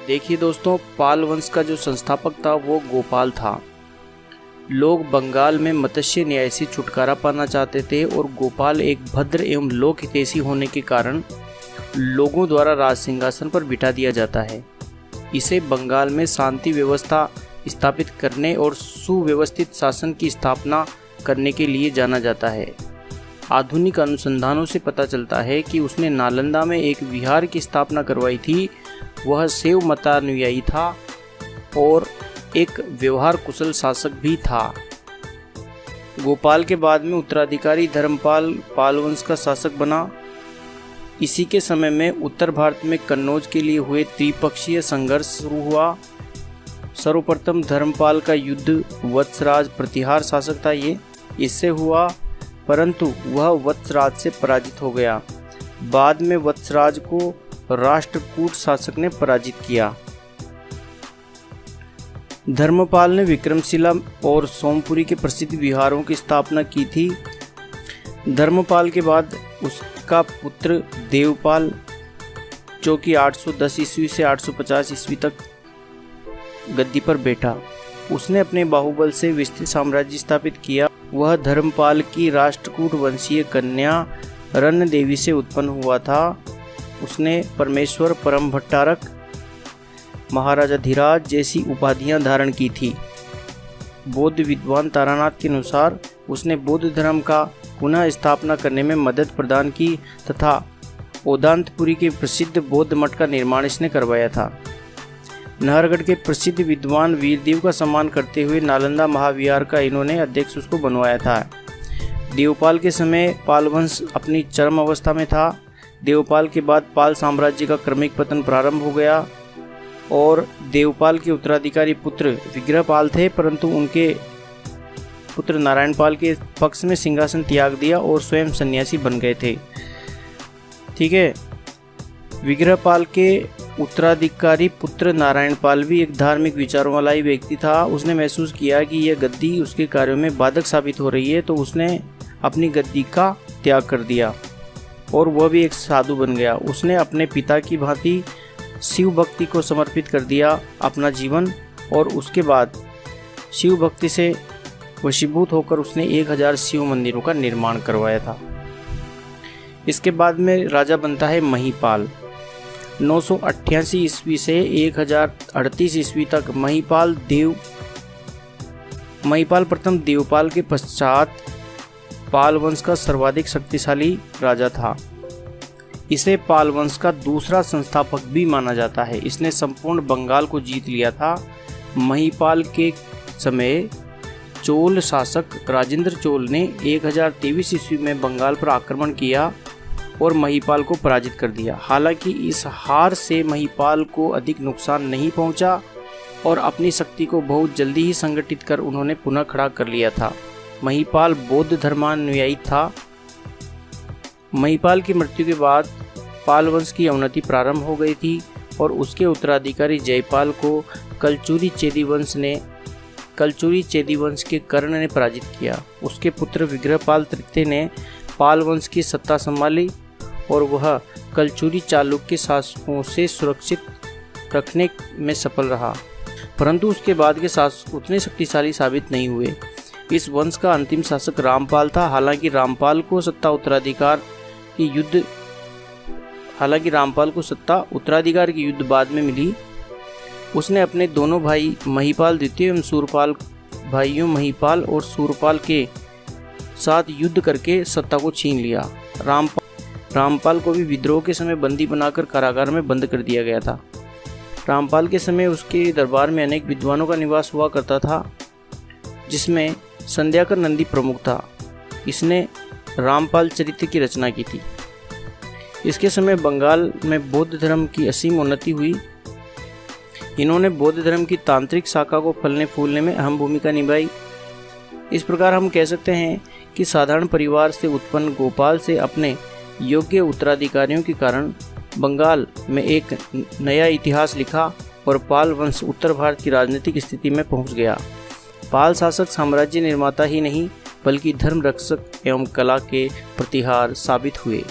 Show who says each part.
Speaker 1: देखिए दोस्तों, पाल वंश का जो संस्थापक था वो गोपाल था। लोग बंगाल में मत्स्य न्याय से छुटकारा पाना चाहते थे और गोपाल एक भद्र एवं लोक हितैषी होने के कारण लोगों द्वारा राज सिंहासन पर बिठा दिया जाता है। इसे बंगाल में शांति व्यवस्था स्थापित करने और सुव्यवस्थित शासन की स्थापना करने के लिए जाना जाता है। आधुनिक अनुसंधानों से पता चलता है कि उसने नालंदा में एक विहार की स्थापना करवाई थी। वह शैव मतानुयायी था और एक व्यवहार कुशल शासक भी था। गोपाल के बाद में उत्तराधिकारी धर्मपाल पाल वंश का शासक बना। इसी के समय में उत्तर भारत में कन्नौज के लिए हुए त्रिपक्षीय संघर्ष शुरू हुआ। सर्वप्रथम धर्मपाल का युद्ध वत्सराज प्रतिहार शासक था इससे हुआ, परंतु वह वत्सराज से पराजित हो गया। बाद में वत्सराज को राष्ट्रकूट शासक ने पराजित किया। धर्मपाल ने विक्रमशिला और सोमपुरी के प्रसिद्ध विहारों की स्थापना की थी। धर्मपाल के बाद उसका पुत्र देवपाल, जो कि 810 ईस्वी से 850 ईस्वी तक गद्दी पर बैठा, उसने अपने बाहुबल से विस्तृत साम्राज्य स्थापित किया। वह धर्मपाल की राष्ट्रकूट वंशीय कन्या रन्न देवी से उत्पन्न हुआ था। उसने परमेश्वर, परम भट्टारक, महाराजा धीराज जैसी उपाधियां धारण की थी। बौद्ध विद्वान तारानाथ के अनुसार उसने बौद्ध धर्म का पुनः स्थापना करने में मदद प्रदान की तथा ओदांतपुरी के प्रसिद्ध बौद्ध मठ का निर्माण इसने करवाया था। नाहरगढ़ के प्रसिद्ध विद्वान वीरदेव का सम्मान करते हुए नालंदा महाविहार का इन्होंने अध्यक्ष उसको बनवाया था। देवपाल के समय पाल वंश अपनी चरम अवस्था में था। देवपाल के बाद पाल साम्राज्य का क्रमिक पतन प्रारंभ हो गया और देवपाल के उत्तराधिकारी पुत्र विग्रहपाल थे, परंतु उनके पुत्र नारायणपाल के पक्ष में सिंहासन त्याग दिया और स्वयं सन्यासी बन गए थे। ठीक है। विग्रहपाल के उत्तराधिकारी पुत्र नारायणपाल भी एक धार्मिक विचारों वाला ही व्यक्ति था। उसने महसूस किया कि यह गद्दी उसके कार्यों में बाधक साबित हो रही है, तो उसने अपनी गद्दी का त्याग कर दिया और वह भी एक साधु बन गया। उसने अपने पिता की भांति शिव भक्ति को समर्पित कर दिया अपना जीवन, और उसके बाद शिव भक्ति से वशीभूत होकर उसने 1000 शिव मंदिरों का निर्माण करवाया था। इसके बाद में राजा बनता है महीपाल। 988 ईस्वी से 1038 ईस्वी तक महीपाल प्रथम देवपाल के पश्चात पाल वंश का सर्वाधिक शक्तिशाली राजा था। इसे पाल वंश का दूसरा संस्थापक भी माना जाता है। इसने संपूर्ण बंगाल को जीत लिया था। महीपाल के समय चोल शासक राजेंद्र चोल ने 1023 ईस्वी में बंगाल पर आक्रमण किया और महीपाल को पराजित कर दिया। हालांकि इस हार से महीपाल को अधिक नुकसान नहीं पहुंचा और अपनी शक्ति को बहुत जल्दी ही संगठित कर उन्होंने पुनः खड़ा कर लिया था। महीपाल बौद्ध धर्मानुयायी था। महीपाल की मृत्यु के बाद पाल वंश की अवनति प्रारंभ हो गई थी और उसके उत्तराधिकारी जयपाल को कलचुरी चेदी वंश के कर्ण ने पराजित किया। उसके पुत्र विग्रहपाल तृतीय ने पाल वंश की सत्ता संभाली और वह कलचुरी चालुक्य शासकों से सुरक्षित रखने में सफल रहा, परंतु उसके बाद के शासक उतने शक्तिशाली साबित नहीं हुए। इस वंश का अंतिम शासक रामपाल था। हालांकि रामपाल को सत्ता उत्तराधिकार की युद्ध बाद में मिली। उसने अपने दोनों भाई महीपाल द्वितीय एवं सूरपाल भाइयों महीपाल और सूरपाल के साथ युद्ध करके सत्ता को छीन लिया। रामपाल को भी विद्रोह के समय बंदी बनाकर कारागार में बंद कर दिया गया था। रामपाल के समय उसके दरबार में अनेक विद्वानों का निवास हुआ करता था, जिसमें संध्याकर नंदी प्रमुख था। इसने रामपाल चरित्र की रचना की थी। इसके समय बंगाल में बौद्ध धर्म की असीम उन्नति हुई। इन्होंने बौद्ध धर्म की तांत्रिक शाखा को फलने फूलने में अहम भूमिका निभाई। इस प्रकार हम कह सकते हैं कि साधारण परिवार से उत्पन्न गोपाल से अपने योग्य उत्तराधिकारियों के कारण बंगाल में एक नया इतिहास लिखा और पाल वंश उत्तर भारत की राजनीतिक स्थिति में पहुंच गया। पाल शासक साम्राज्य निर्माता ही नहीं बल्कि धर्म रक्षक एवं कला के प्रतिहार साबित हुए।